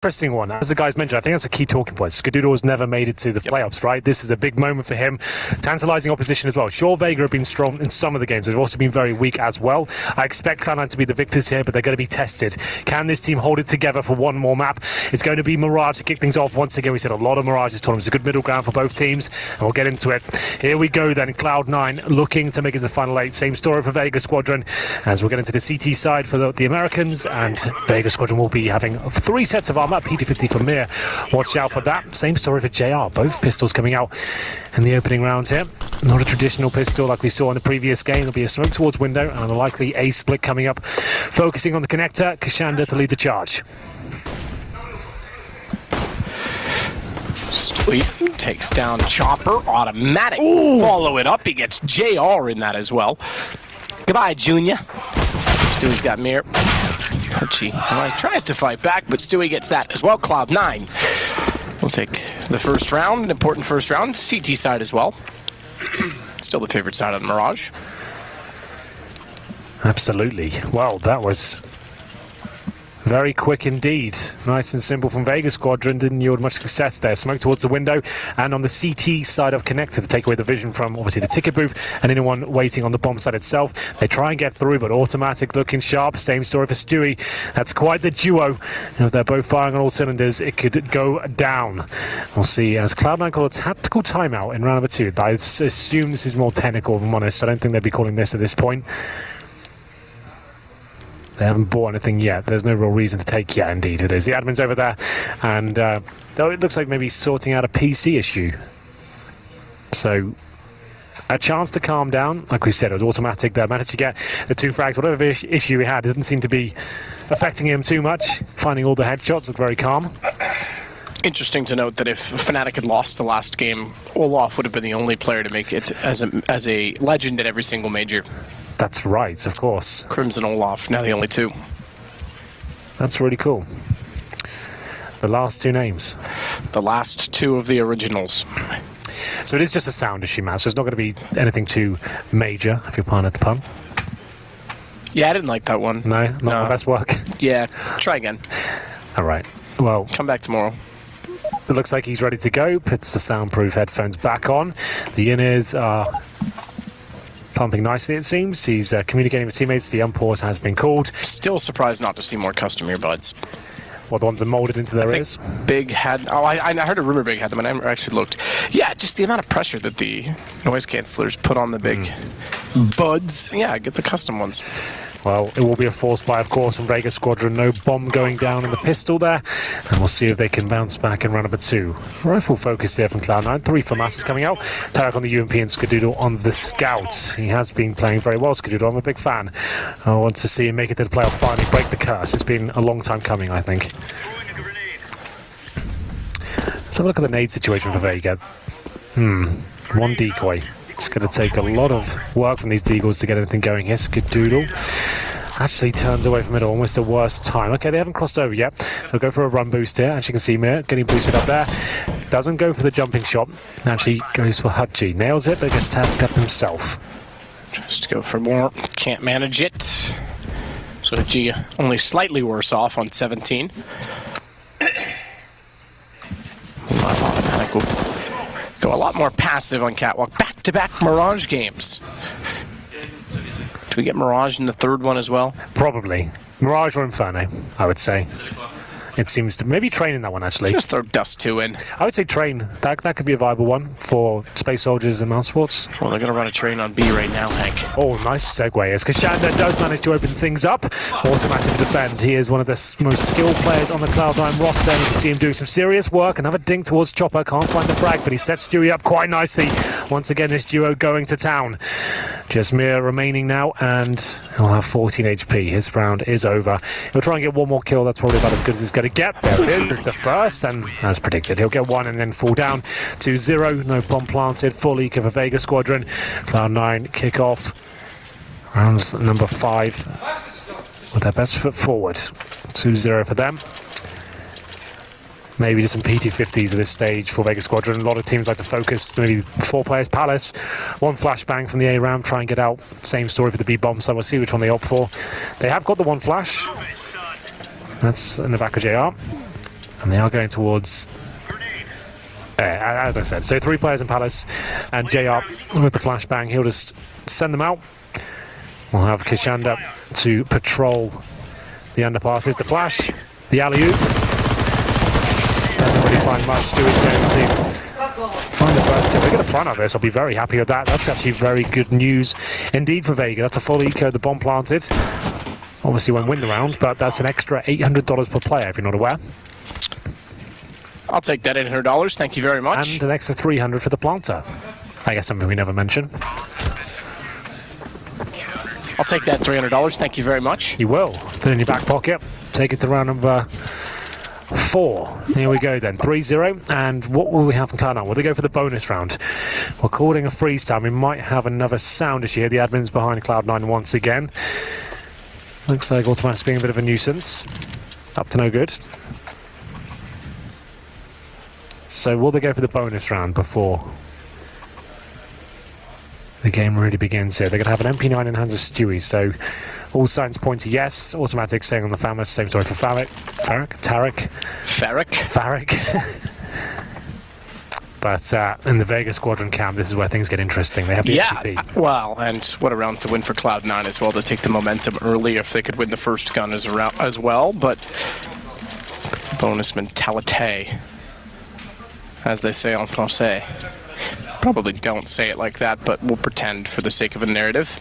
Interesting one. As the guys mentioned, I think that's a key talking point. Skadoodle has never made it to the playoffs, right? This is a big moment for him. Tantalizing opposition as well. Sure, Vega have been strong in some of the games. They've also been very weak as well. I expect Cloud9 to be the victors here, but they're going to be tested. Can this team hold it together for one more map? It's going to be Mirage to kick things off. Once again, we said a lot of Mirage this tournament. It's a good middle ground for both teams, and we'll get into it. Here we go then. Cloud9 looking to make it to the final 8. Same story for Vega Squadron as we'll get into the CT side for the Americans, and Vega Squadron will be having 3 sets of armor. PT50 for Watch out for that. Same story for JR. Both pistols coming out in the opening round here. Not a traditional pistol like we saw in the previous game. There'll be a smoke towards window and a likely A split coming up. Focusing on the connector, Kashanda to lead the charge. Stewie takes down Chopper. Automatic. Ooh. Follow it up. He gets JR in that as well. Goodbye, Junior. Stewie's got Mir. Archie tries to fight back, but Stewie gets that as well. Cloud9 will take the first round, an important first round. CT side as well. Still the favorite side of the Mirage. Absolutely. Well, that was very quick indeed. Nice and simple from Vega Squadron. Didn't yield much success there. Smoke towards the window, and on the CT side of connector to take away the vision from obviously the ticket booth and anyone waiting on the bomb side itself. They try and get through, but automatic looking sharp. Same story for Stewie. That's quite the duo. And if they're both firing on all cylinders, it could go down. We'll see as Cloud9 call a tactical timeout in round number 2. I assume this is more technical, if I'm honest. I don't think they'd be calling this at this point. They haven't bought anything yet. There's no real reason to take yet, indeed it is. The admin's over there, and though it looks like maybe sorting out a PC issue. So, a chance to calm down. Like we said, it was automatic. They managed to get the 2 frags. Whatever issue he had, it didn't seem to be affecting him too much. Finding all the headshots, looked very calm. Interesting to note that if Fnatic had lost the last game, Olaf would have been the only player to make it as a legend at every single major. That's right, of course. Crimson Olaf, now the only 2. That's really cool. The last 2 names. The last 2 of the originals. So it is just a sound issue, Matt, so it's not going to be anything too major, if you're pardon the pun. Yeah, I didn't like that one. No, not my best work. Yeah, try again. All right, well. Come back tomorrow. It looks like he's ready to go. Puts the soundproof headphones back on. The in-ears are pumping nicely, it seems. He's communicating with teammates. The unpause has been called. Still surprised not to see more custom earbuds. What, the ones that molded into their ears? Big had. Oh, I heard a rumor Big had them, and I never actually looked. Yeah, just the amount of pressure that the noise cancelers put on the big buds. Yeah, get the custom ones. Well, it will be a force buy, of course, from Vega Squadron. No bomb going down in the pistol there. And we'll see if they can bounce back in round number 2. Rifle focus here from Cloud9. 3 for Masses coming out. Tarek on the UMP and Skadoodle on the Scout. He has been playing very well, Skadoodle. I'm a big fan. I want to see him make it to the playoff, finally break the curse. It's been a long time coming, I think. Let's have a look at the nade situation for Vega. 1 decoy. It's going to take a lot of work from these deagles to get anything going here. Skadoodle actually turns away from it almost the worst time. Okay, they haven't crossed over yet. They'll go for a run boost here. As you can see, Mir getting boosted up there. Doesn't go for the jumping shot. Actually goes for Hudgy. Nails it, but gets tapped up himself. Just go for more. Can't manage it. So Hudgy only slightly worse off on 17. Automatic will go a lot more passive on Catwalk. Back-to-back Mirage games. Do we get Mirage in the 3rd one as well? Probably. Mirage or Inferno, I would say. It seems to maybe Train in that one, actually. Just throw Dust 2 in. I would say Train. That could be a viable one for Space Soldiers and Mouse Sports. Well, they're going to run a Train on B right now, Hank. Oh, nice segue as Kashanda does manage to open things up. Automatic defend. He is one of the most skilled players on the Cloud9 roster. You can see him doing some serious work. Another dink towards Chopper. Can't find the frag, but he sets Stewie up quite nicely. Once again, this duo going to town. Just Mir remaining now, and he'll have 14 HP. His round is over. He'll try and get 1 more kill. That's probably about as good as he's going to get. There it is. It's the first, and as predicted, he'll get 1 and then fall down to 0. No bomb planted. Full eco for Vega Squadron. Cloud9 kick off. Round number 5 with their best foot forward. 2-0 for them. Maybe just some PT50s at this stage for Vega Squadron. A lot of teams like to focus, maybe 4 players. Palace, 1 flashbang from the A ramp, try and get out. Same story for the B bomb, so we'll see which one they opt for. They have got the 1 flash. That's in the back of JR. And they are going towards... as I said, so 3 players in Palace, and JR with the flashbang, he'll just send them out. We'll have Kishanda to patrol the underpasses. The flash, the alley-oop. Doesn't really find much. Stewie's going to find the first kill. They're going to plant out this. I'll be very happy with that. That's actually very good news indeed for Vega. That's a full eco, the bomb planted. Obviously won't win the round, but that's an extra $800 per player if you're not aware. I'll take that $800. Thank you very much. And an extra $300 for the planter. I guess something we never mention. I'll take that $300. Thank you very much. You will. Put it in your back pocket. Take it to round number 4. Here we go then. 3-0. And what will we have from Cloud9? Will they go for the bonus round? We're calling a freeze time. We might have another sound issue here. The admin's behind Cloud9 once again. Looks like Automatic's being a bit of a nuisance. Up to no good. So will they go for the bonus round before the game really begins here? They're going to have an MP9 in hands of Stewie, so all signs point to yes. Automatic saying on the FAMAS, same story for Farrick. But in the Vega Squadron camp, this is where things get interesting. They have the HVP. Well, and what a round to win for Cloud9 as well, to take the momentum early if they could win the first gun as well, but bonus mentality, as they say en français. Probably don't say it like that, but we'll pretend for the sake of a narrative.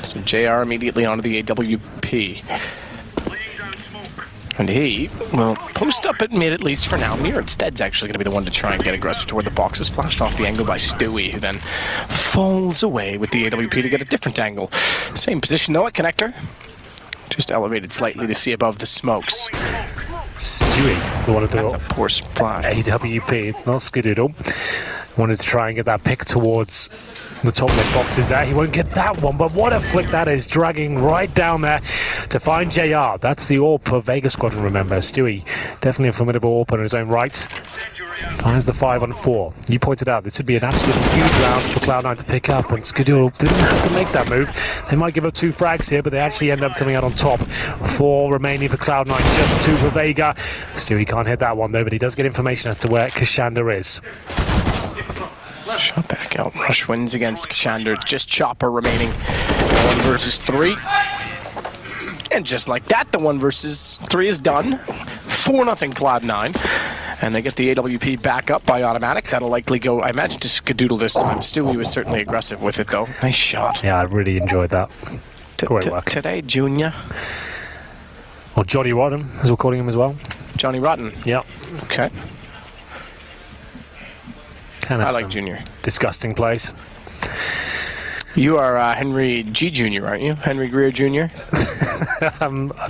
So JR immediately onto the AWP. And he will post up at mid, at least for now. Mir instead's actually going to be the one to try and get aggressive toward the box. Is flashed off the angle by Stewie, who then falls away with the AWP to get a different angle. Same position though at connector. Just elevated slightly to see above the smokes. Stewie, the one to do That's a poor splash. AWP, it's not Skadoodle. Wanted to try and get that pick towards the top left boxes there. He won't get that one, but what a flick that is, dragging right down there to find JR. That's the AWP of Vega Squadron, remember. Stewie, definitely a formidable AWP on his own right. Finds the 5-on-4. You pointed out this would be an absolutely huge round for Cloud9 to pick up, and Skadoodle didn't have to make that move. They might give up 2 frags here, but they actually end up coming out on top. 4 remaining for Cloud9, just 2 for Vega. Stewie can't hit that one though, but he does get information as to where Kishanda is. Shot back out. Rush wins against Kishanda. Just Chopper remaining. 1 versus 3. And just like that, the 1 versus 3 is done. 4-0 Cloud9. And they get the AWP back up by Automatic. That'll likely go, I imagine, to Skadoodle this time. Stewie was certainly aggressive with it, though. Nice shot. Yeah, I really enjoyed that. Great work. Today, Junior. Or Johnny Rotten, as we're calling him as well. Johnny Rotten. Yep. Okay. I like Junior. Disgusting plays. You are Henry G. Jr., aren't you? Henry Greer Jr.?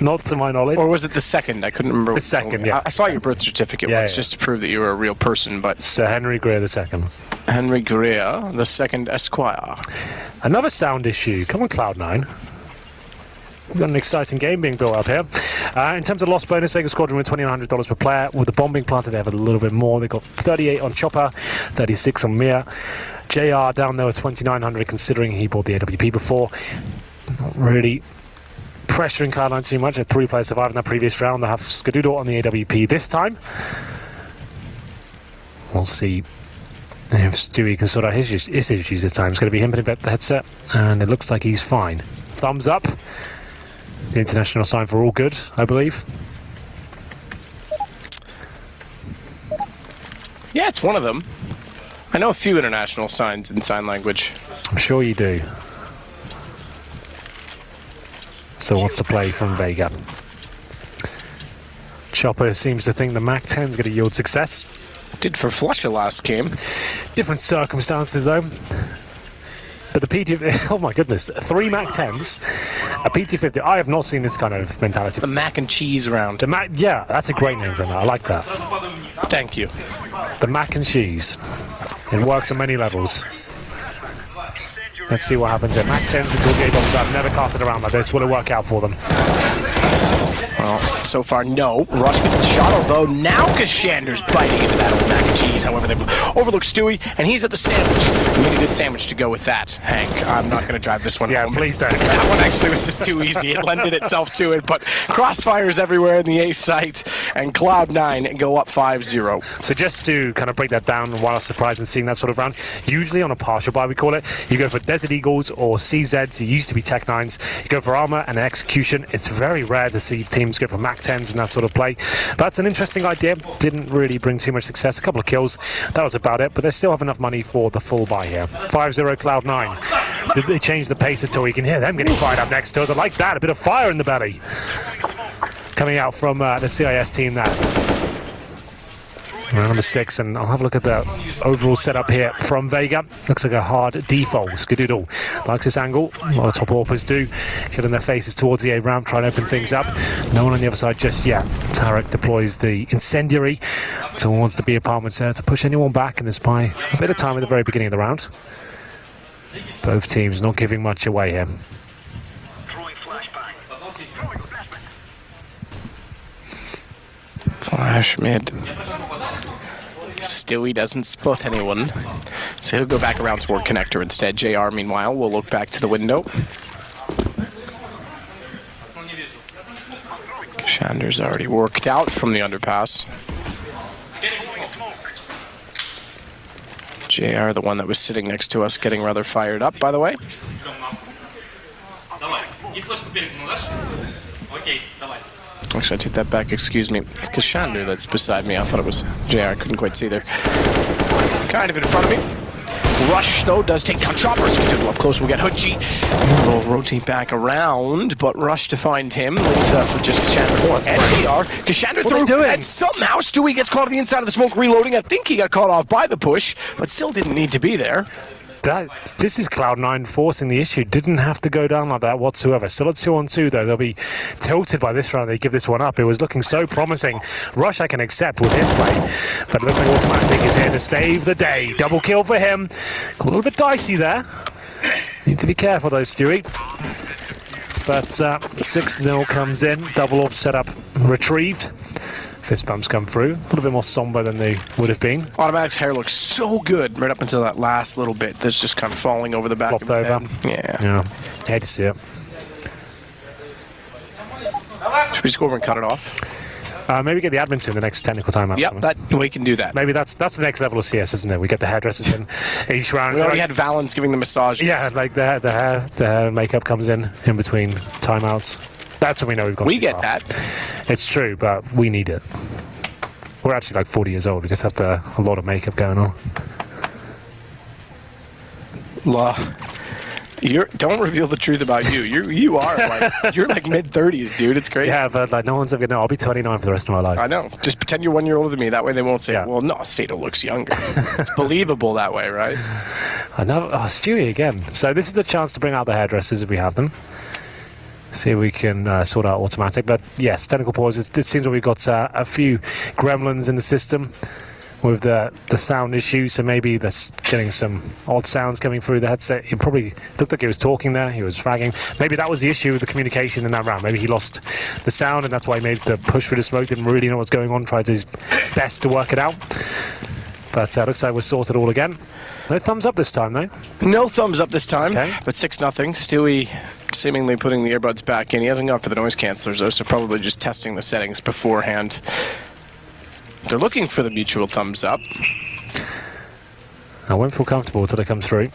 Not to my knowledge. Or was it the second? I couldn't remember. The second, yeah. I saw your birth certificate once just to prove that you were a real person, but... Sir Henry Greer the second. Henry Greer the second Esquire. Another sound issue. Come on, Cloud9. We've got an exciting game being built up here. In terms of lost bonus, Vega Squadron with $2,900 per player. With the bomb being planted, they have a little bit more. They've got 38 on Chopper, 36 on Mir. JR down there with 2,900, considering he bought the AWP before. Not really pressuring Cloud9 too much. Had 3 players survive in that previous round. They have Skadoodle on the AWP this time. We'll see if Stewie can sort out his issues this time. It's going to be him putting back the headset, and it looks like he's fine. Thumbs up. The international sign for all good, I believe. Yeah, it's one of them. I know a few international signs in sign language. I'm sure you do. So what's the play from Vega? Chopper seems to think the MAC-10 is going to yield success. Did for Flusher last game. Different circumstances though. But the PT, oh my goodness, 3 MAC-10s, a PT-50. I have not seen this kind of mentality. The mac and cheese round. The Mac, yeah, that's a great name for that. I like that. Thank you. The mac and cheese. It works on many levels. Let's see what happens here. MAC-10s and 28 bombs. I've never cast it around like this. Will it work out for them? Well, so far, no. Rush gets the shot, although now Kashander's biting into that old mac and cheese. However, they've overlooked Stewie, and he's at the sandwich. We need a good sandwich to go with that, Hank. I'm not going to drive this one home. Please don't. That one actually was just too easy. It lended itself to it, but crossfires everywhere in the A site, and Cloud9 go up 5-0. So just to kind of break that down, while I was surprised in seeing that sort of round, usually on a partial buy, we call it, you go for Desert Eagles or CZs, who used to be Tech 9s. You go for armor and execution. It's very rare to see teams go for Mac 10s and that sort of play. But it's an interesting idea. Didn't really bring too much success. A couple of kills. That was about it. But they still have enough money for the full buy here. 5-0 Cloud9. Did they change the pace at all? You can hear them getting fired up next to us. I like that. A bit of fire in the belly. Coming out from the CIS team there. Round number 6, and I'll have a look at the overall setup here from Vega. Looks like a hard default. Skadoodle likes this angle. A lot of top AWPers do. Getting their faces towards the A ramp, trying to open things up. No one on the other side just yet. Tarek deploys the incendiary towards the B apartments there to push anyone back, and there's by a bit of time at the very beginning of the round. Both teams not giving much away here. Flash mid. Stewie doesn't spot anyone, so he'll go back around toward connector instead. JR, meanwhile, will look back to the window. Kashander's already worked out from the underpass. JR, the one that was sitting next to us, getting rather fired up, by the way. Actually, I take that back. Excuse me. It's Kashander that's beside me. I thought it was JR. I couldn't quite see there. Kind of in front of me. Rush, though, does take down Chopper. Skadoodle up close. We'll get Hoochie. We'll rotate back around, but Rush to find him. Leaves us with just Kashander. And JR. Kashander through. And somehow Stewie gets caught on the inside of the smoke reloading. I think he got caught off by the push, but still didn't need to be there. This is Cloud9 forcing the issue. Didn't have to go down like that whatsoever. Still at 2-on-2 though. They'll be tilted by this round. They give this one up. It was looking so promising. Rush I can accept with his play, but it looks like Automatic is here to save the day. Double kill for him. A little bit dicey there. Need to be careful though, Stewie. But 6-0 comes in. Double orb setup retrieved. Fist bumps come through. A little bit more somber than they would have been. Automatic's hair looks so good right up until that last little bit that's just kind of falling over the back Flopped of his over. head. Yeah. Hate to see it. Should we just go over and cut it off? Maybe get the admin to in the next technical timeout. Yep, that we can do that. Maybe that's the next level of CS, isn't it? We get the hairdressers in each round. We already had Valens giving the massage. Yeah, like the hair and makeup comes in between timeouts. That's when we know we've got. We get that. It's true, but we need it. We're actually like 40 years old. We just have a lot of makeup going on. Don't reveal the truth about you. You are like you're like mid-30s, dude. It's great. Yeah, but like no one's ever gonna know. I'll be 29 for the rest of my life. I know. Just pretend you're 1 year older than me. That way they won't say, well, no, Sato looks younger. It's believable that way, right? I know. Oh, Stewie again. So this is the chance to bring out the hairdressers if we have them. See if we can sort out Automatic. But yes, technical pause. It seems like we've got a few gremlins in the system with the sound issue, so maybe that's getting some odd sounds coming through the headset. He probably looked like he was talking there, he was fragging. Maybe that was the issue with the communication in that round. Maybe he lost the sound and that's why he made the push through the smoke, didn't really know what's going on, tried his best to work it out. But looks like we're sorted all again. No thumbs up this time though. No thumbs up this time, okay. But 6-0. Stewie seemingly putting the earbuds back in. He hasn't gone for the noise cancelers though, so probably just testing the settings beforehand. They're looking for the mutual thumbs up. I won't feel comfortable until it comes through.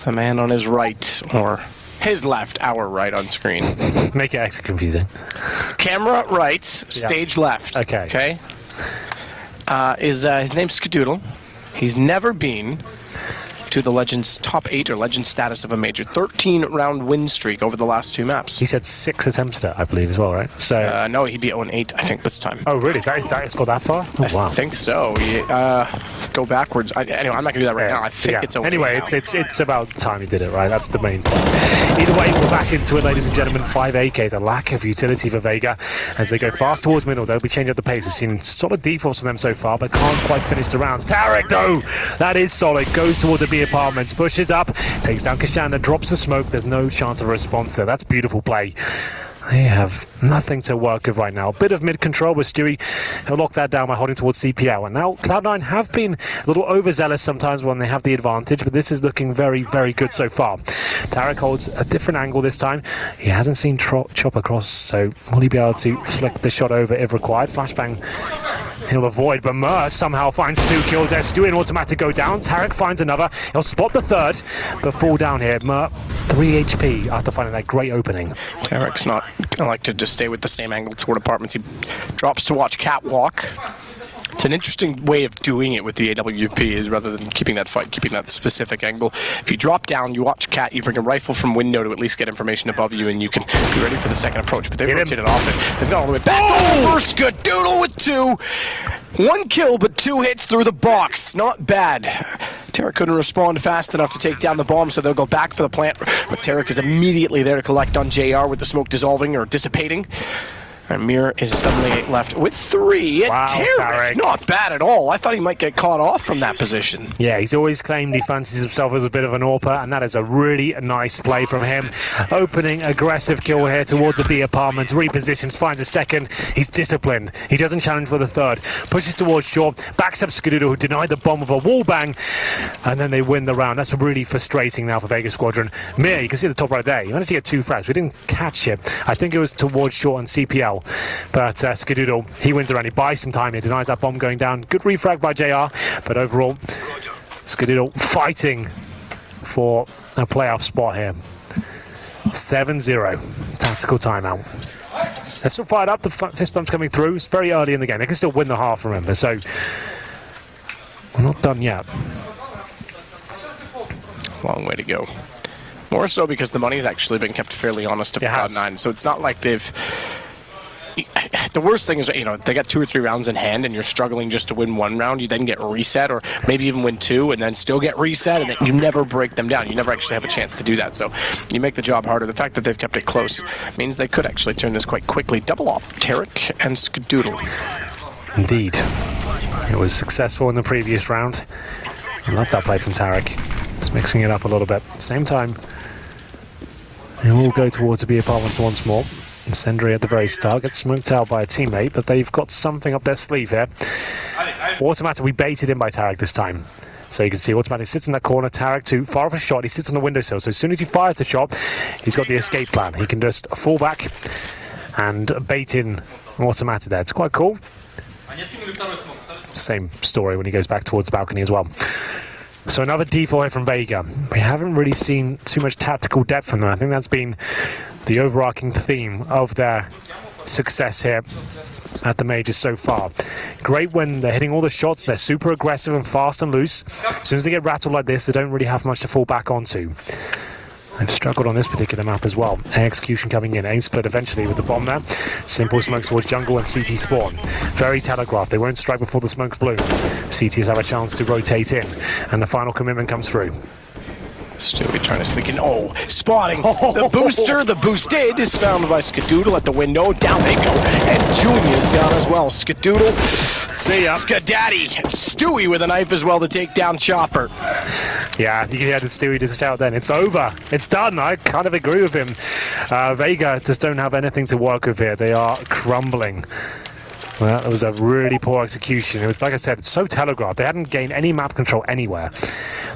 The man on his right, or his left, our right on screen. Make it extra confusing. Camera right, stage left. Okay. His name's Skadoodle. He's never been to the Legends top 8 or Legend status of a major. 13-round win streak over the last 2 maps. He said 6 attempts at it, I believe, as well, right? So no, he'd be 0-8, I think, this time. Oh, really? Is that it's got that far? Oh, wow. I think so. Go backwards. Anyway, I'm not going to do that right now. I think it's 0-8 Anyway, it's about time he did it, right? That's the main point. Either way, we're back into it, ladies and gentlemen. 5 AKs, a lack of utility for Vega. As they go fast towards middle, they'll be changing up the pace. We've seen solid defaults from them so far, but can't quite finish the rounds. Tarek, though! That is solid. Goes towards the B B apartments, pushes up, takes down Kashanda, drops the smoke. There's no chance of a response there. That's beautiful play. They have nothing to work with right now. A bit of mid-control with Stewie. He'll lock that down by holding towards CPL. And now Cloud9 have been a little overzealous sometimes when they have the advantage, but this is looking very, very good so far. Tarek holds a different angle this time. He hasn't seen Chop across, so will he be able to flick the shot over if required? Flashbang he'll avoid, but Mur somehow finds 2 kills there. Stewie and Automatic go down. Tarek finds another. He'll spot the third, but fall down here. Mur, 3 HP after finding that great opening. Tarek's not gonna like to just stay with the same angle toward apartments. He drops to watch Catwalk. It's an interesting way of doing it with the AWP, is rather than keeping that specific angle. If you drop down, you watch Cat, you bring a rifle from window to at least get information above you, and you can be ready for the second approach. But they've rotated off it. They've gone all the way back. Oh! Skadoodle with 2. 1 kill, but 2 hits through the box. Not bad. Tarek couldn't respond fast enough to take down the bomb, so they'll go back for the plant. But Tarek is immediately there to collect on JR with the smoke dissolving or dissipating. And Mir is suddenly left with 3. Wow, Tarek, not bad at all. I thought he might get caught off from that position. Yeah, he's always claimed he fancies himself as a bit of an AWPer, and that is a really nice play from him. Opening aggressive kill here towards the B apartments, repositions, finds a second. He's disciplined. He doesn't challenge for the third. Pushes towards Shaw, backs up Skadoodle, who denied the bomb with a wall bang, and then they win the round. That's really frustrating now for Vega Squadron. Mir, you can see the top right there. He managed to get 2 frags. We didn't catch it. I think it was towards Shaw and CPL. But Skadoodle, he wins around. He buys some time. He denies that bomb going down. Good refrag by JR. But overall, Skadoodle fighting for a playoff spot here. 7-0. Tactical timeout. They're still fired up. The fist bump's coming through. It's very early in the game. They can still win the half, remember. So, we're not done yet. Long way to go. More so because the money's actually been kept fairly honest to Cloud9. So it's not like they've... The worst thing is, you know, they got 2 or 3 rounds in hand and you're struggling just to win 1 round. You then get reset, or maybe even win 2 and then still get reset, and then you never break them down. You never actually have a chance to do that. So you make the job harder. The fact that they've kept it close means they could actually turn this quite quickly. Double off Tarek and Skadoodle. Indeed. It was successful in the previous round. I love that play from Tarek. Just mixing it up a little bit. Same time. And we'll go towards the B apartments once more. Incendiary at the very start gets smoked out by a teammate, but they've got something up their sleeve here. Automatic, we baited in by Tarek this time. So you can see Automatic sits in that corner. Tarek too far off a shot. He sits on the windowsill. So as soon as he fires the shot, he's got the escape plan. He can just fall back and bait in Automatic there. It's quite cool. Same story when he goes back towards the balcony as well. So another D4 here from Vega. We haven't really seen too much tactical depth from them. I think that's been the overarching theme of their success here at the majors so far. Great when they're hitting all the shots. They're super aggressive and fast and loose. As soon as they get rattled like this, they don't really have much to fall back onto. They've struggled on this particular map as well. Execution coming in. Aim split eventually with the bomb there. Simple smokes towards jungle and CT spawn. Very telegraphed. They won't strike before the smokes bloom. CTs have a chance to rotate in. And the final commitment comes through. Stewie trying to sneak in. Oh, spotting the booster. The boosted is found by Skadoodle at the window. Down they go. And Junior's down as well. Skadoodle. See ya. Skadaddy. Stewie with a knife as well to take down Chopper. Yeah, you had the Stewie to shout then. It's over. It's done. I kind of agree with him. Vega just don't have anything to work with here. They are crumbling. Well, that was a really poor execution. It was, like I said, it's so telegraphed. They hadn't gained any map control anywhere.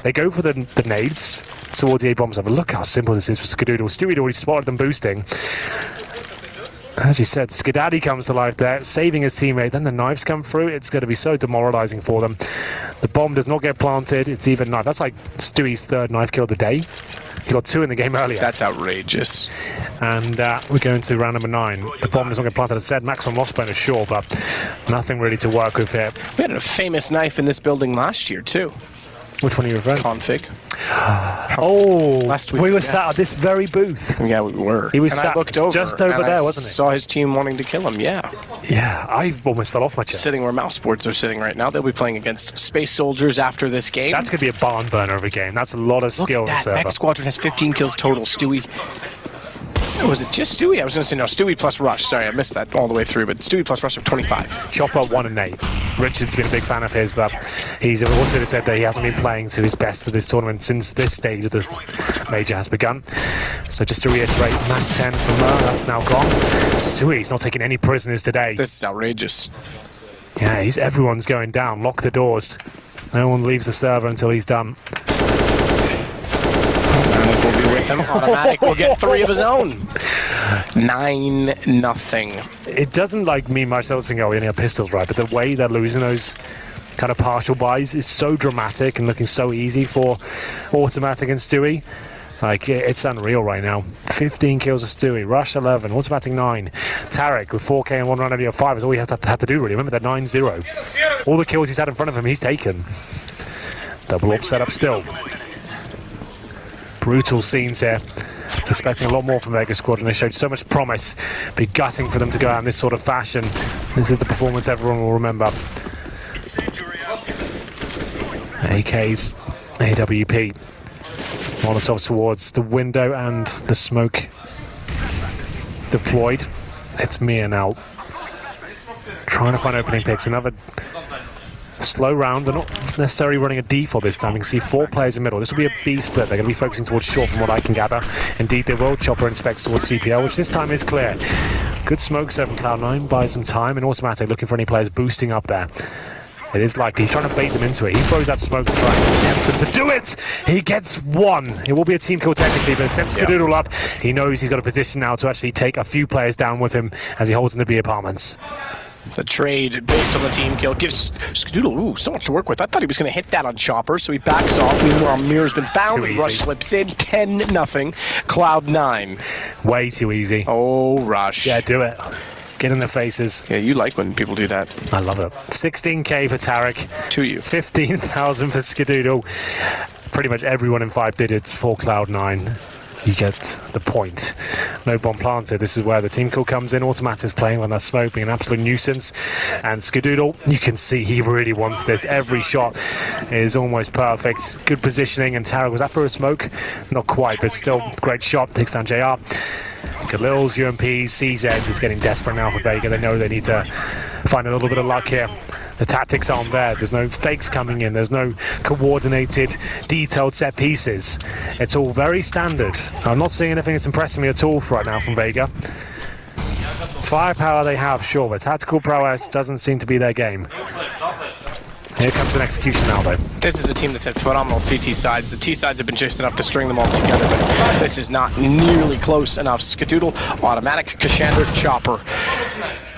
They go for the nades towards the A-bombs. But look how simple this is for Skadoodle. Stewie already spotted them boosting. As you said, Skadaddy comes to life there, saving his teammate. Then the knives come through. It's going to be so demoralizing for them. The bomb does not get planted. It's even knife. That's like Stewie's 3rd knife kill of the day. He got 2 in the game earlier. That's outrageous. And we're going to round number 9. The bomb does not get planted, as I said. Maximum loss bonus, sure, but nothing really to work with here. We had a famous knife in this building last year, too. Which one are you referring? Config. Oh, last week. We were sat at this very booth. Yeah, we were. He was and sat I looked over just over there, wasn't he? Saw his team wanting to kill him, yeah. Yeah, I almost fell off my chair. Sitting where mouse boards are sitting right now. They'll be playing against Space Soldiers after this game. That's going to be a barn burner of a game. That's a lot of skill. Look at that. Vega Squadron has 15 kills total. Stewie Was it just Stewie? I was going to say no, Stewie plus Rush. Sorry, I missed that all the way through, but Stewie plus Rush of 25. Chopper 1 and 8. Richard's been a big fan of his, but he's also said that he hasn't been playing to his best of this tournament since this stage of the major has begun. So just to reiterate, Mac 10 from that's now gone. Stewie's not taking any prisoners today. This is outrageous. Yeah, everyone's going down. Lock the doors. No one leaves the server until he's done. Will be with him. Automatic will get 3 of his own. 9-0. It doesn't like me myself think, oh, we only have pistols, right? But the way they're losing those kind of partial buys is so dramatic and looking so easy for Automatic and Stewie. Like, it's unreal right now. 15 kills of Stewie, Rush 11, Automatic 9. Tarek with 4k and 1 round of 5 is all he had to do, really. Remember, they're 9-0. All the kills he's had in front of him, he's taken. Double up setup still. Brutal scenes here. Expecting a lot more from Vega Squadron. They showed so much promise. Be gutting for them to go out in this sort of fashion. This is the performance everyone will remember. AKs, AWP. Molotovs towards the window and the smoke deployed. It's Mia now. Trying to find opening picks. Another slow round. They're not necessarily running a default this time. You can see 4 players in the middle. This will be a B split. They're going to be focusing towards short from what I can gather. Indeed they will. Chopper inspects towards CPL, which this time is clear. Good smoke set from Cloud9. Buys some time. And Automatic looking for any players boosting up there. It is likely. He's trying to bait them into it. He throws that smoke to try and tempt them to do it. He gets 1. It will be a team kill technically, but it sets Skadoodle up. He knows he's got a position now to actually take a few players down with him as he holds in the B apartments. The trade based on the team kill gives Skadoodle so much to work with. I thought he was going to hit that on Chopper, so he backs off. Meanwhile, Mirror's been found. Rush slips in. 10-0. Cloud9. Way too easy. Oh, Rush. Yeah, do it. Get in their faces. Yeah, you like when people do that. I love it. 16k for Tarek. To you. 15,000 for Skadoodle. Pretty much everyone in 5 digits for Cloud9. You get the point. No bomb planted. This is where the team kill comes in. Automatic's playing on that smoke, being an absolute nuisance. And Skadoodle, you can see he really wants this. Every shot is almost perfect. Good positioning. And Tarek, was that for a smoke? Not quite, but still great shot. Takes down JR. Khalil's, UMPs, CZ is getting desperate now for Vega. They know they need to find a little bit of luck here. The tactics aren't there. There's no fakes coming in. There's no coordinated, detailed set pieces. It's all very standard. I'm not seeing anything that's impressing me at all right now from Vega. Firepower they have, sure, but tactical prowess doesn't seem to be their game. Here comes an execution now, though. This is a team that's had phenomenal CT sides. The T sides have been just enough to string them all together, but this is not nearly close enough. Skadoodle, Automatic, Kashander, Chopper.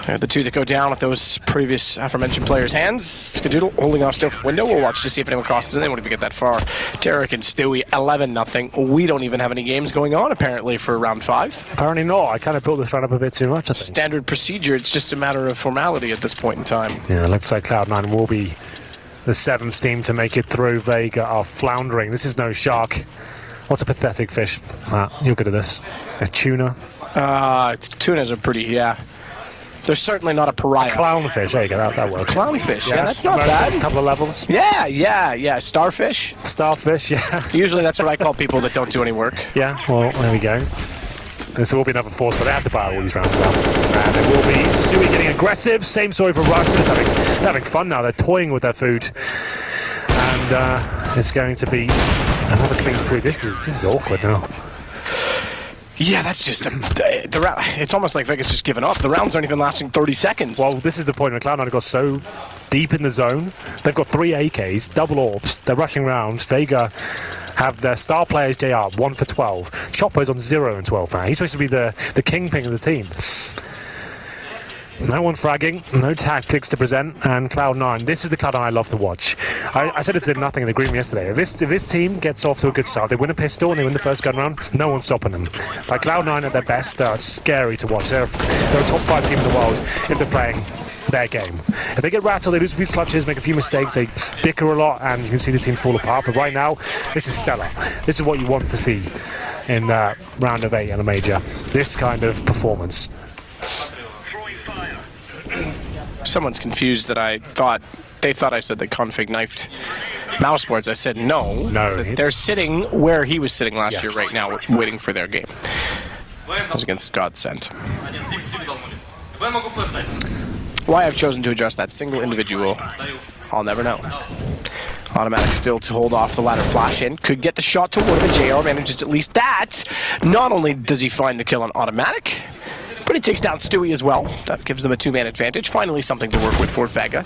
They're the 2 that go down with those previous aforementioned players' hands. Skadoodle holding off still from window. We'll watch to see if anyone crosses in. They won't even get that far. Tarek and Stewie, 11-0. We don't even have any games going on, apparently, for round 5. Apparently not. I kind of built this round up a bit too much, I think. Standard procedure. It's just a matter of formality at this point in time. Yeah, it looks like Cloud9 will be the 7th team to make it through. Vega are floundering. This is no shark. What's a pathetic fish? Matt, you're good at this. A tuna? Tunas are pretty, yeah. They're certainly not a pariah. Clownfish, there you go, that works. Clownfish, yeah, that's not bad. A couple of levels. Yeah. Starfish? Starfish, yeah. Usually that's what I call people that don't do any work. Yeah, well, there we go. This will be another force, but they have to buy all these rounds now. And it will be Stewie getting aggressive. Same story for Rush. They're having fun now. They're toying with their food. And it's going to be another clean through. This is awkward now. Yeah, that's just it's almost like Vegas just given up. The rounds aren't even lasting 30 seconds. Well, this is the point where Cloud9 have got so deep in the zone. They've got 3 AKs, double orbs. They're rushing round. Vega have their star players, JR, 1 for 12. Chopper's on 0 and 12 now. He's supposed to be the kingpin of the team. No one fragging, no tactics to present, and Cloud9. This is the Cloud9 I love to watch. I said it did nothing in the green yesterday. If this team gets off to a good start, they win a pistol and they win the first gun round, no one's stopping them. Like Cloud9 at their best, they're scary to watch. They're a top 5 team in the world if they're playing their game. If they get rattled, they lose a few clutches, make a few mistakes, they bicker a lot, and you can see the team fall apart. But right now, this is stellar. This is what you want to see in round of 8 in a major. This kind of performance. Someone's confused that they thought I said they config knifed mouse boards. I said no. No. They're sitting where he was sitting last year right now, waiting for their game. as against Godsent. Why I've chosen to address that single individual, I'll never know. Automatic still to hold off the ladder flash in. Could get the shot toward him, and JR manages at least that. Not only does he find the kill on Automatic, but he takes down Stewie as well. That gives them a 2-man advantage. Finally something to work with for Vega.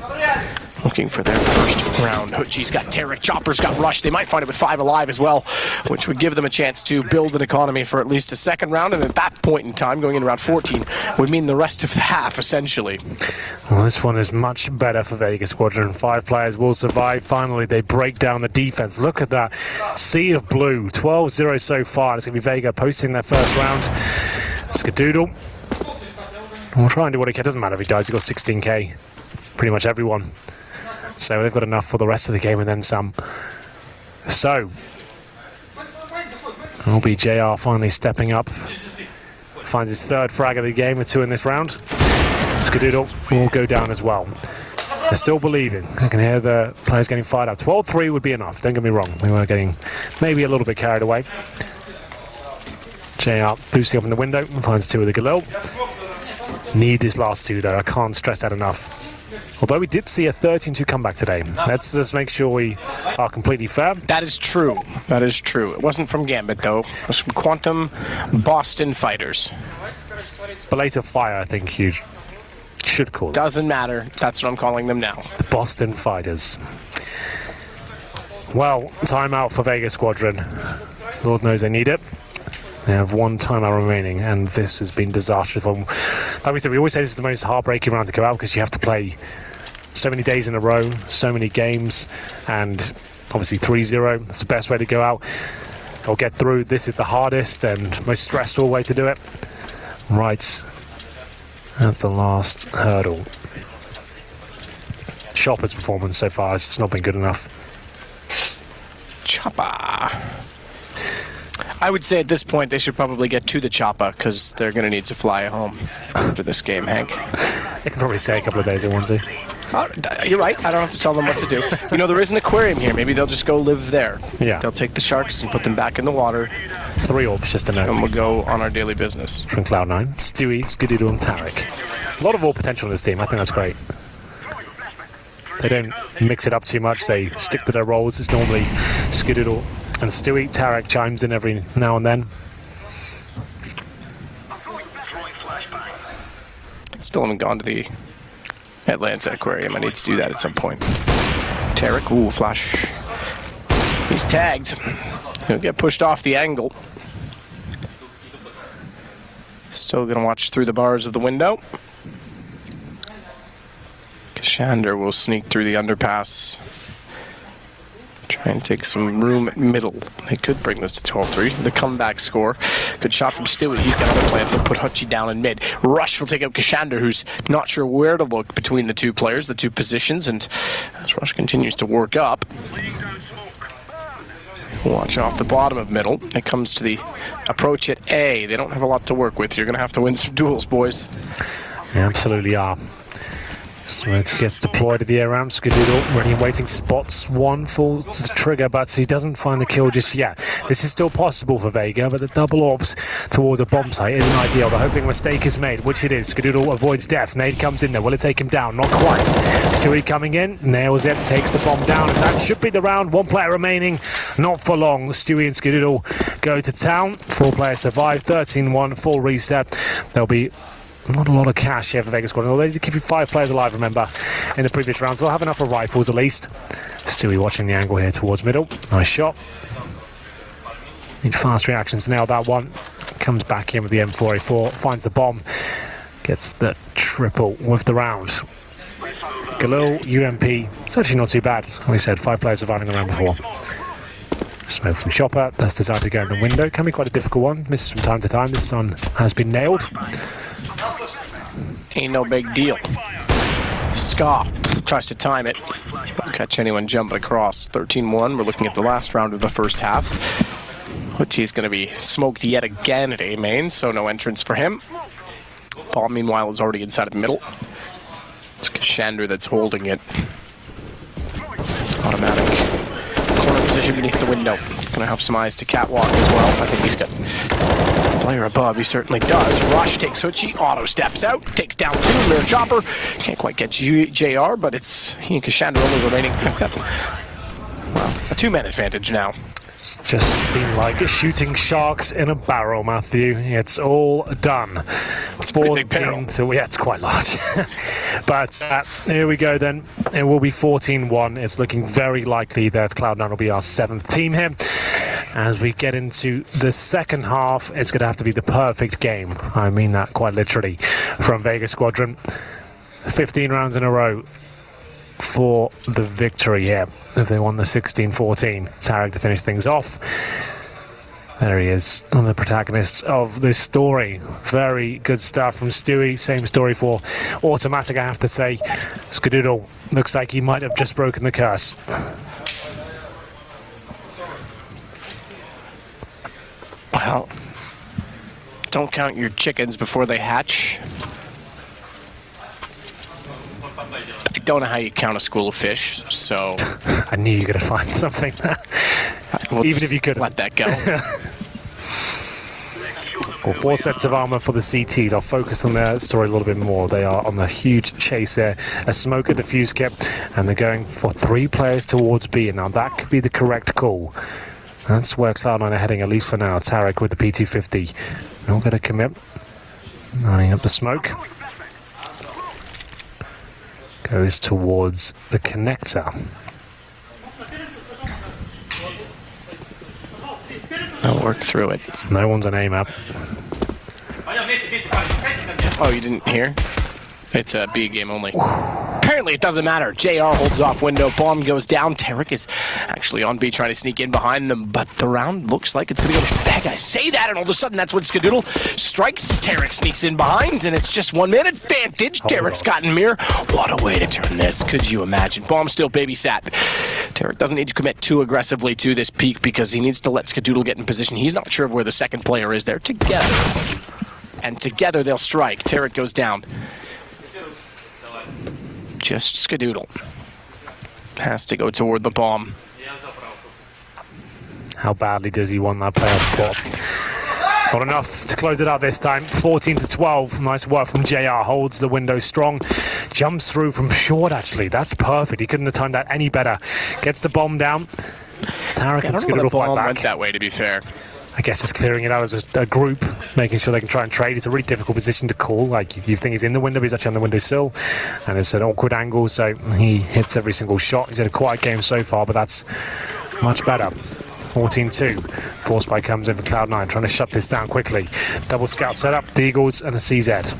Looking for their first round. Hoochie's got Tarek, Chopper's got Rush. They might find it with 5 alive as well, which would give them a chance to build an economy for at least a second round, and at that point in time, going in round 14, would mean the rest of the half, essentially. Well, this one is much better for Vega Squadron. 5 players will survive. Finally, they break down the defense. Look at that sea of blue. 12-0 so far. It's going to be Vega posting their first round. Skadoodle. We'll try and do what he can. Doesn't matter if he dies. He's got 16k. Pretty much everyone. So they've got enough for the rest of the game and then some. So, it'll be JR finally stepping up. Finds his 3rd frag of the game with 2 in this round. Skadoodle will go down as well. They're still believing. I can hear the players getting fired up. 12-3 would be enough, don't get me wrong. We were getting maybe a little bit carried away. JR boosting up in the window and finds 2 with the Galil. Need this last 2 though, I can't stress that enough. Although we did see a 13-2 comeback today. Let's just make sure we are completely fair. That is true. That is true. It wasn't from Gambit, though. It was from Quantum Boston Fighters. Belated Fire, I think you should call it. Doesn't matter. That's what I'm calling them now. The Boston Fighters. Well, timeout for Vega Squadron. Lord knows they need it. They have 1 timeout remaining, and this has been disastrous. Like we said, we always say this is the most heartbreaking round to go out because you have to play so many days in a row, so many games, and obviously 3-0. That's the best way to go out or get through. This is the hardest and most stressful way to do it. Right at the last hurdle. Chopper's performance so far has just not been good enough. Chopper. I would say at this point they should probably get to the chopper because they're going to need to fly home after this game, Hank. They can probably stay a couple of days if they want to. You're right. I don't have to tell them what to do. You know, there is an aquarium here. Maybe they'll just go live there. Yeah. They'll take the sharks and put them back in the water. 3 orbs just to know. And we'll go on our daily business. From Cloud9, Stewie, Skadoodle and Tarek. A lot of all potential in this team. I think that's great. They don't mix it up too much. They stick to their roles. It's normally Skadoodle and Stewie. Tarek chimes in every now and then. Still haven't gone to the Atlanta Aquarium. I need to do that at some point. Tarek, ooh, flash. He's tagged. He'll get pushed off the angle. Still gonna watch through the bars of the window. Kashander will sneak through the underpass. Try and take some room at middle. They could bring this to 12-3. The comeback score. Good shot from Stewie. He's got other plans. He'll put Hutchie down in mid. Rush will take out Kashander, who's not sure where to look between the 2 players, the 2 positions, and as Rush continues to work up. Watch off the bottom of middle. It comes to the approach at A. They don't have a lot to work with. You're going to have to win some duels, boys. They absolutely are. Smoke gets deployed at the air ramp. Skadoodle ready and waiting, spots one, falls to the trigger, but he doesn't find the kill just yet. This is still possible for Vega, but the double orbs towards a bomb site isn't ideal. They're hoping a mistake is made, which it is. Skadoodle avoids death. Nade comes in there. Will it take him down? Not quite. Stewie coming in, nails it, takes the bomb down, and that should be the round. 1 player remaining, not for long. Stewie and Skadoodle go to town. 4 players survive. 13-1, full reset. There'll be not a lot of cash here for Vega Squadron. Although they keep 5 players alive, remember, in the previous rounds. They'll have enough for rifles at least. Stewie watching the angle here towards middle. Nice shot. Need fast reactions. Nailed that one. Comes back in with the M4A4. Finds the bomb. Gets the triple with the round. Galil, UMP. It's actually not too bad. Like we said, 5 players surviving the round before. Smoke from Chopper. That's designed to go in the window. Can be quite a difficult one. Misses from time to time. This one has been nailed. Ain't no big deal. Ska tries to time it. Won't catch anyone jumping across. 13-1. We're looking at the last round of the first half. Hutchie's going to be smoked yet again at A main, so no entrance for him. Ball, meanwhile, is already inside of middle. It's Kashander that's holding it. Automatic. Corner position beneath the window. Gonna help some eyes to catwalk as well. I think he's got a player above. He certainly does. Rush takes Hutchie. Auto steps out. Takes down 2. Mirror Chopper. Can't quite get JR, but it's he and Kashander only remaining. Well, a 2-man advantage now. It's just been like shooting sharks in a barrel, Matthew. It's all done. It's a pretty big barrel. So yeah, it's quite large. But here we go then. It will be 14-1. It's looking very likely that Cloud9 will be our 7th team here. As we get into the second half, it's going to have to be the perfect game. I mean that quite literally. From Vega Squadron, 15 rounds in a row for the victory here. If they won the 16-14, Tarek to finish things off. There he is, one of the protagonists of this story. Very good stuff from Stewie. Same story for Automatic, I have to say. Skadoodle looks like he might have just broken the curse. Well, don't count your chickens before they hatch. I don't know how you count a school of fish, so... I knew you were going to find something. Even if you couldn't. Let that go. Well, 4 sets of armor for the CTs. I'll focus on their story a little bit more. They are on the huge chase there. A smoke at the fuse kit, and they're going for 3 players towards B. Now, that could be the correct call. That's where Cloud9 are heading, at least for now. Tarek with the P250. Not going to commit. Lining up the smoke. Goes towards the connector. I'll work through it. No one's an aim up. Oh, you didn't hear? It's a B game only. Apparently it doesn't matter. JR holds off window. Bomb goes down. Tarek is actually on B trying to sneak in behind them, but the round looks like it's going to go to Vega. I say that, and all of a sudden that's when Skadoodle strikes. Tarek sneaks in behind, and it's just 1-man advantage. Tarek's gotten mirror. What a way to turn this. Could you imagine? Bomb still babysat. Tarek doesn't need to commit too aggressively to this peak because he needs to let Skadoodle get in position. He's not sure of where the second player is. They're together. And together they'll strike. Tarek goes down. Just Skadoodle. Has to go toward the bomb. How badly does he want that playoff spot? Not enough to close it out this time. 14-12. Nice work from JR. Holds the window strong. Jumps through from short, actually. That's perfect. He couldn't have timed that any better. Gets the bomb down. Tarek and Skadoodle fight back. Went that way, to be fair. I guess it's clearing it out as a group, making sure they can try and trade. It's a really difficult position to call. Like, you think he's in the window, but he's actually on the windowsill. And it's an awkward angle, so he hits every single shot. He's had a quiet game so far, but that's much better. 14-2. Force Spike comes in for Cloud9, trying to shut this down quickly. Double scout set up, the Eagles and a CZ.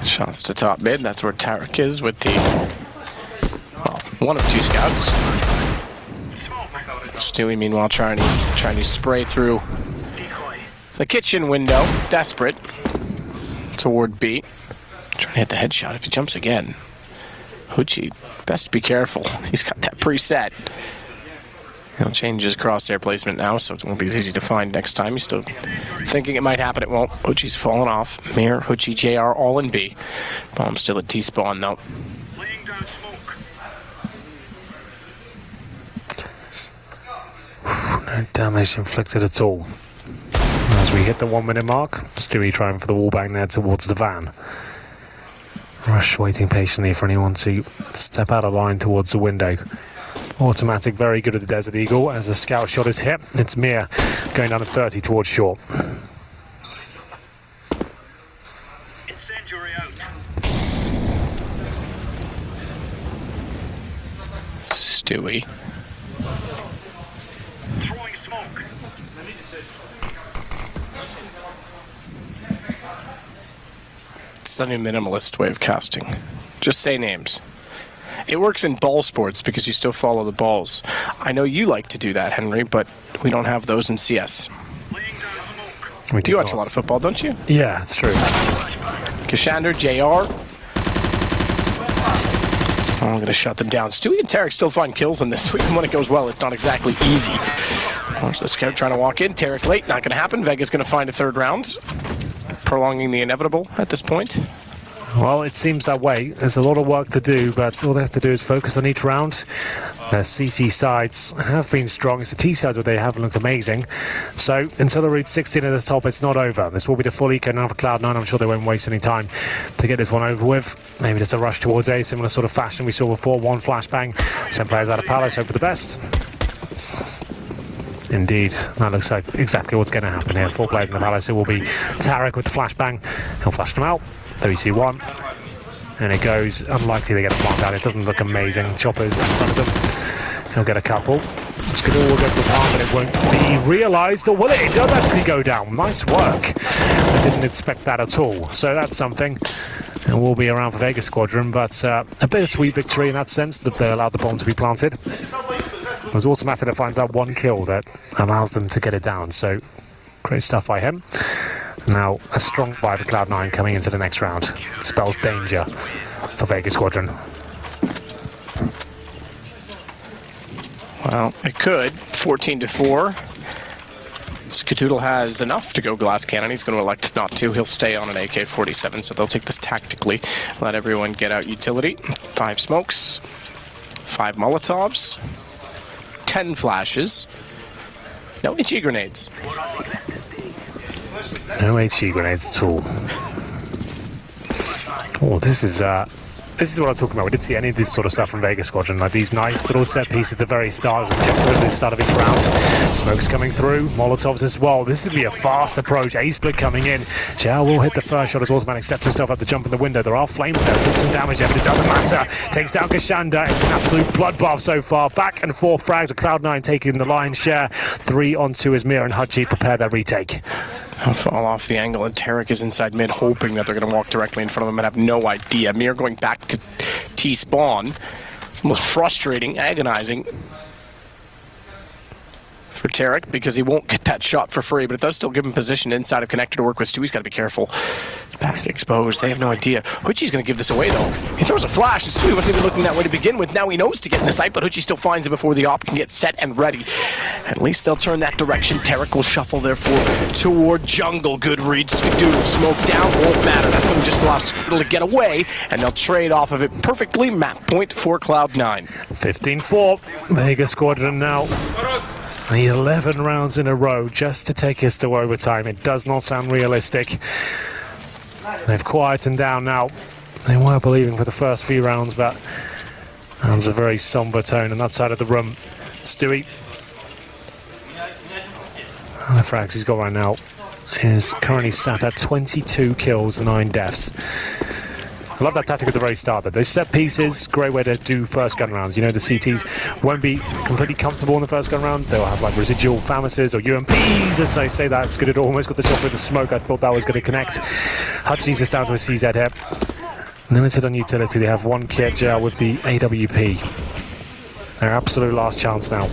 Shots to top mid. That's where Tarek is with the, well, 1 of 2 scouts. Stewie, meanwhile, trying to spray through the kitchen window, desperate, toward B. Trying to hit the headshot if he jumps again. Hutchie, best be careful. He's got that preset. He'll change his crosshair placement now, so it won't be as easy to find next time. He's still thinking it might happen. It won't. Hutchie's fallen off. Mir, Hutchie, JR, all in B. Bomb's still at T-spawn, though. No damage inflicted at all. As we hit the 1-minute mark, Stewie trying for the wall bang there towards the van. Rush waiting patiently for anyone to step out of line towards the window. Automatic, very good at the Desert Eagle. As the scout shot is hit, it's Mir going down to 30 towards short. Incendiary out. Stewie. Throwing smoke. It's not a minimalist way of casting. Just say names. It works in ball sports because you still follow the balls. I know you like to do that, Henry, but we don't have those in CS. We do watch a lot of football, don't you? Yeah, it's true. Kashander, JR. Oh, I'm going to shut them down. Stewie and Tarek still find kills in this. Even when it goes well, it's not exactly easy. Watch the scout trying to walk in. Tarek late, not going to happen. Vega's going to find a third round. Prolonging the inevitable at this point. Well, it seems that way. There's a lot of work to do, but all they have to do is focus on each round. CT sides have been strong. It's the T sides where they have looked amazing. So until they reach 16 at the top, it's not over. This will be the full eco now for Cloud9. I'm sure they won't waste any time to get this one over with. Maybe just a rush towards A, similar sort of fashion we saw before. One flashbang, send players out of Palace, hope for the best. Indeed, that looks like exactly what's going to happen here. 4 players in the Palace. It will be Tarek with the flashbang. He'll flash them out. 3, 2, 1. And it goes. Unlikely they get a plant out. It doesn't look amazing. Chopper's in front of them. He'll get a couple. This could all go to the farm, but it won't be realised. Or will it? It does actually go down. Nice work. I didn't expect that at all. So that's something. And we'll be around for Vega Squadron, but a bittersweet victory in that sense that they allowed the bomb to be planted. It was Automatic that finds that one kill that allows them to get it down. So great stuff by him. Now a strong buy for Cloud9 coming into the next round. Spells danger for Vega Squadron. Well, it could. 14-4. Skadoodle has enough to go glass cannon. He's going to elect not to. He'll stay on an AK-47, so they'll take this tactically. Let everyone get out utility. 5 smokes. 5 Molotovs. 10 flashes. No HE grenades. No HE grenades at all. Oh, this is what I'm talking about. We didn't see any of this sort of stuff from Vega Squadron, like these nice little set pieces at the very start, objective at the start of each round. Smokes coming through, Molotovs as well. This would be a fast approach. A-split coming in. Jao will hit the first shot as Automatic sets himself up to jump in the window. There are flames there, took some damage there, but it doesn't matter. Takes down Kashanda. It's an absolute bloodbath so far. Back and forth frags with Cloud9 taking the lion's share. 3 on 2 as Mir and Hudgy prepare their retake. I'll fall off the angle, and Tarek is inside mid, hoping that they're going to walk directly in front of him and have no idea. Mir going back to T-spawn. Almost frustrating, agonizing for Tarek because he won't get that shot for free, but it does still give him position inside of connector to work with. Stewie's got to be careful. Back's exposed. They have no idea. Hutchi's going to give this away, though. He throws a flash, and Stewie wasn't even looking that way to begin with. Now he knows to get in the sight, but Hutchi still finds it before the op can get set and ready. At least they'll turn that direction. Tarek will shuffle, therefore, toward jungle. Good read. Skadoodle smoke down. Won't matter. That's going to just allow Skadoodle to get away, and they'll trade off of it perfectly. Map point for Cloud9. 15-4. Vega Squadron now. The 11 rounds in a row just to take us to overtime. It does not sound realistic. They've quietened down now. They were believing for the first few rounds, but there's a very somber tone on that side of the room. Stewie. And the frags he's got right now is currently sat at 22 kills, 9 deaths. I love that tactic at the very start, though. Those set pieces, great way to do first gun rounds. You know, the CTs won't be completely comfortable in the first gun round. They'll have like residual FAMASs or UMPs, as I say that. It's good. It almost got the shot with the smoke. I thought that was going to connect. Hutchins is down to a CZ here. Limited on utility. They have 1 kit gel with the AWP. Their absolute last chance now.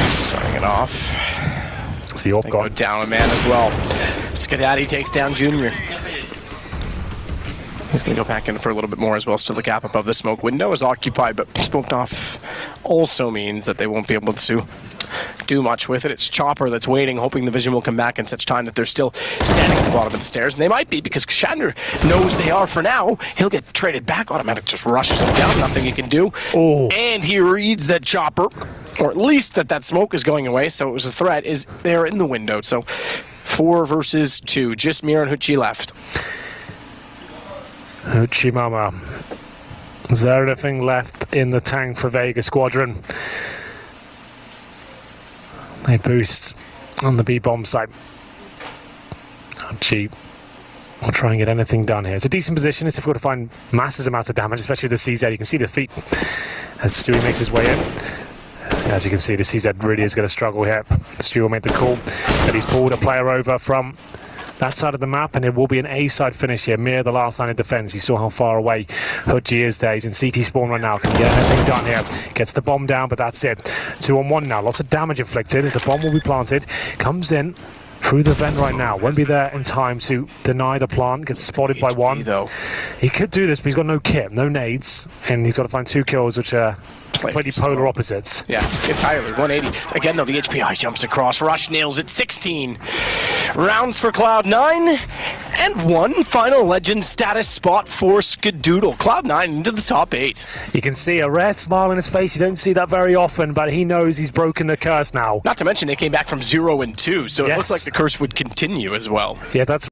Starting it off. See, off gone. Down a man as well. Skadaddy takes down Junior. He's going to go back in for a little bit more as well. Still the gap above the smoke window is occupied, but smoked off also means that they won't be able to do much with it. It's Chopper that's waiting, hoping the vision will come back in such time that they're still standing at the bottom of the stairs. And they might be, because Kshander knows they are for now. He'll get traded back. Automatic just rushes him down. Nothing he can do. Oh. And he reads that Chopper, or at least that smoke is going away, so it was a threat, is there in the window. So 4 versus 2. Just Mir and Hutchi left. Hutchi Mama. Is there anything left in the tank for Vega Squadron? They boost on the B-bomb site. Hutchi will try and get anything done here. It's a decent position. It's difficult to find massive amounts of damage, especially with the CZ. You can see the feet as Stewie makes his way in. As you can see, the CZ really is going to struggle here. Stewie will make the call that he's pulled a player over from that side of the map, and it will be an A-side finish here. Mir, the last line of defense. You saw how far away Hutchi is there. He's in CT spawn right now. Can get anything done here. Gets the bomb down, but that's it. 2 on 1 now. Lots of damage inflicted as the bomb will be planted. Comes in through the vent right now. Won't be there in time to deny the plant. Gets spotted by one. Though. He could do this, but he's got no kit, no nades, and he's got to find 2 kills, which are completely polar opposites. Yeah, entirely. 180. Again, though, the HPI jumps across. Rush nails it. 16. rounds for Cloud9, and one final legend status spot for Skadoodle. Cloud9 into the top 8. You can see a rare smile on his face. You don't see that very often, but he knows he's broken the curse now. Not to mention they came back from 0-2, so it Yes. looks like the curse would continue as well. Yeah, that's